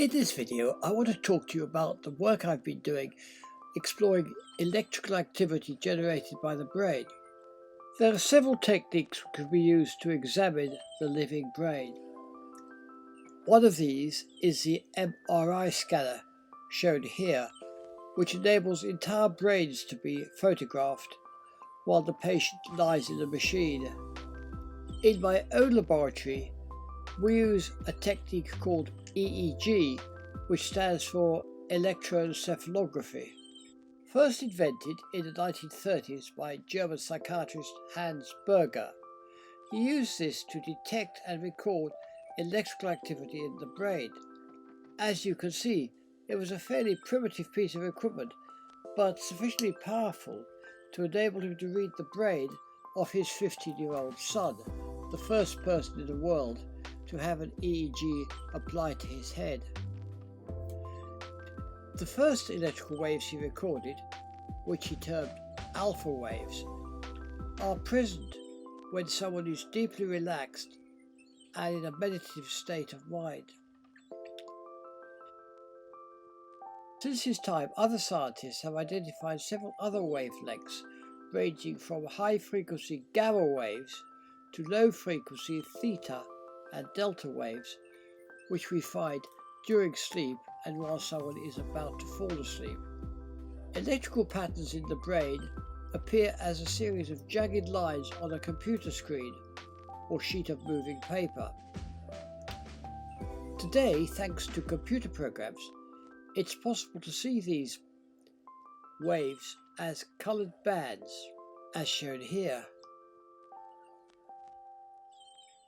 In this video, I want to talk to you about the work I've been doing exploring electrical activity generated by the brain. There are several techniques which can be used to examine the living brain. One of these is the MRI scanner, shown here, which enables entire brains to be photographed while the patient lies in a machine. In my own laboratory, we use a technique called EEG, which stands for electroencephalography. First invented in the 1930s by German psychiatrist Hans Berger, he used this to detect and record electrical activity in the brain. As you can see, it was a fairly primitive piece of equipment, but sufficiently powerful to enable him to read the brain of his 15-year-old son, the first person in the world to have an EEG applied to his head. The first electrical waves he recorded, which he termed alpha waves, are present when someone is deeply relaxed and in a meditative state of mind. Since his time, other scientists have identified several other wavelengths ranging from high-frequency gamma waves to low-frequency theta and delta waves, which we find during sleep and while someone is about to fall asleep. Electrical patterns in the brain appear as a series of jagged lines on a computer screen or sheet of moving paper. Today, thanks to computer programs, it's possible to see these waves as colored bands, as shown here.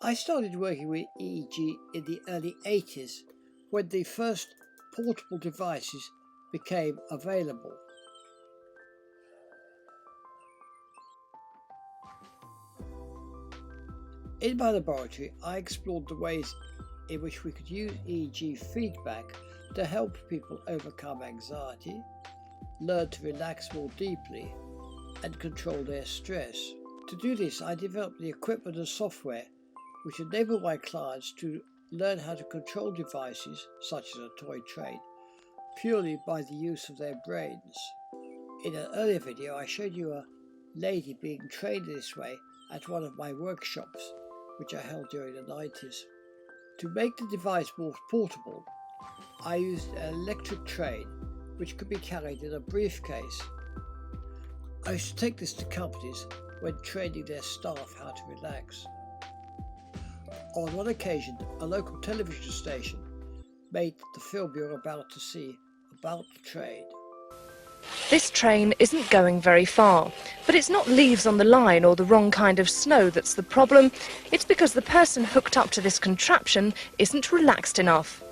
I started working with EEG in the early 80s when the first portable devices became available. In my laboratory, I explored the ways in which we could use EEG feedback to help people overcome anxiety, learn to relax more deeply, and control their stress. To do this, I developed the equipment and software which enable my clients to learn how to control devices, such as a toy train, purely by the use of their brains. In an earlier video, I showed you a lady being trained this way at one of my workshops, which I held during the 90s. To make the device more portable, I used an electric train, which could be carried in a briefcase. I used to take this to companies when training their staff how to relax. On one occasion, a local television station made the film you're about to see about the train. This train isn't going very far, but it's not leaves on the line or the wrong kind of snow that's the problem. It's because the person hooked up to this contraption isn't relaxed enough.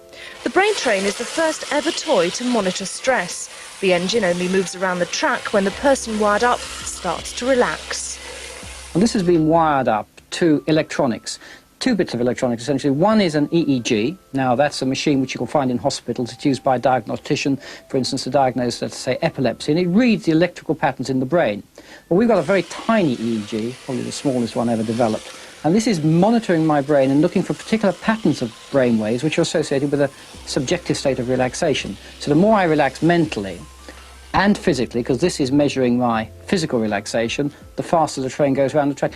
The brain train is the first ever toy to monitor stress. The engine only moves around the track when the person wired up starts to relax. Well, this has been wired up to electronics. Two bits of electronics, essentially. One is an EEG. Now, that's a machine which you can find in hospitals. It's used by a diagnostician, for instance, to diagnose, let's say, epilepsy, and it reads the electrical patterns in the brain. Well, we've got a very tiny EEG, probably the smallest one ever developed, and this is monitoring my brain and looking for particular patterns of brain waves which are associated with a subjective state of relaxation. So the more I relax mentally and physically, because this is measuring my physical relaxation, the faster the train goes around the track.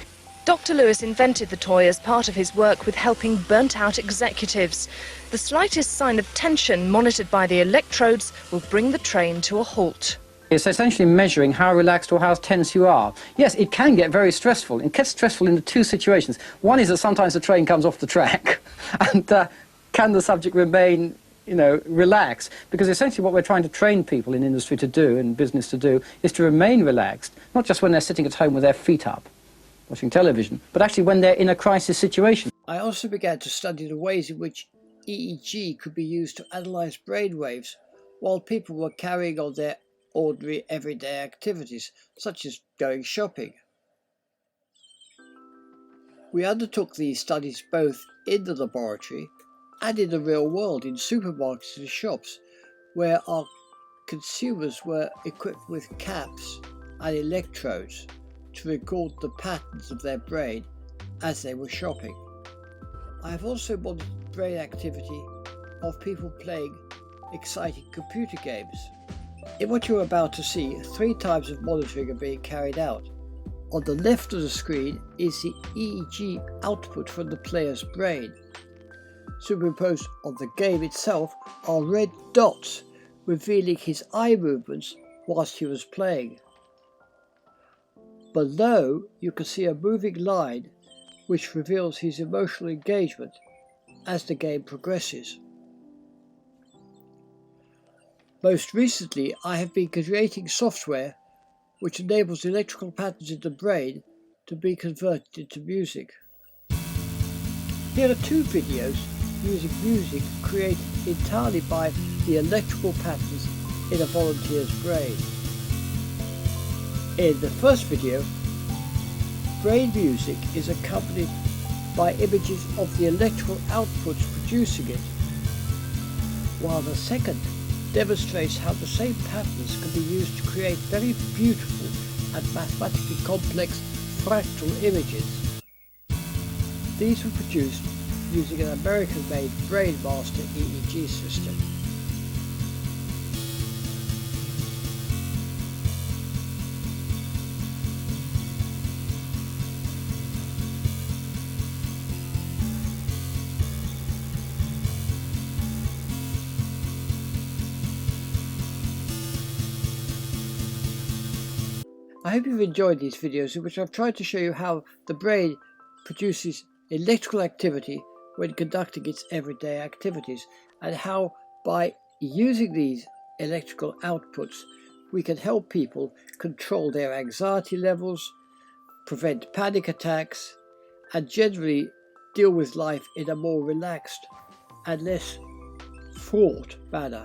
Dr. Lewis invented the toy as part of his work with helping burnt-out executives. The slightest sign of tension monitored by the electrodes will bring the train to a halt. It's essentially measuring how relaxed or how tense you are. Yes, it can get very stressful. It gets stressful in the two situations. One is that sometimes the train comes off the track, and can the subject remain, relaxed? Because essentially what we're trying to train people in industry to do, in business to do, is to remain relaxed, not just when they're sitting at home with their feet up, watching television, but actually when they're in a crisis situation. I also began to study the ways in which EEG could be used to analyze brain waves while people were carrying on their ordinary everyday activities, such as going shopping. We undertook these studies both in the laboratory and in the real world, in supermarkets and shops, where our consumers were equipped with caps and electrodes to record the patterns of their brain as they were shopping. I have also monitored brain activity of people playing exciting computer games. In what you're about to see, 3 types of monitoring are being carried out. On the left of the screen is the EEG output from the player's brain. Superimposed on the game itself are red dots revealing his eye movements whilst he was playing. Below you can see a moving line which reveals his emotional engagement as the game progresses. Most recently, I have been creating software which enables electrical patterns in the brain to be converted into music. Here are 2 videos using music created entirely by the electrical patterns in a volunteer's brain. In the first video, brain music is accompanied by images of the electrical outputs producing it, while the second demonstrates how the same patterns can be used to create very beautiful and mathematically complex fractal images. These were produced using an American-made BrainMaster EEG system. I hope you've enjoyed these videos in which I've tried to show you how the brain produces electrical activity when conducting its everyday activities, and how by using these electrical outputs we can help people control their anxiety levels, prevent panic attacks, and generally deal with life in a more relaxed and less fraught manner.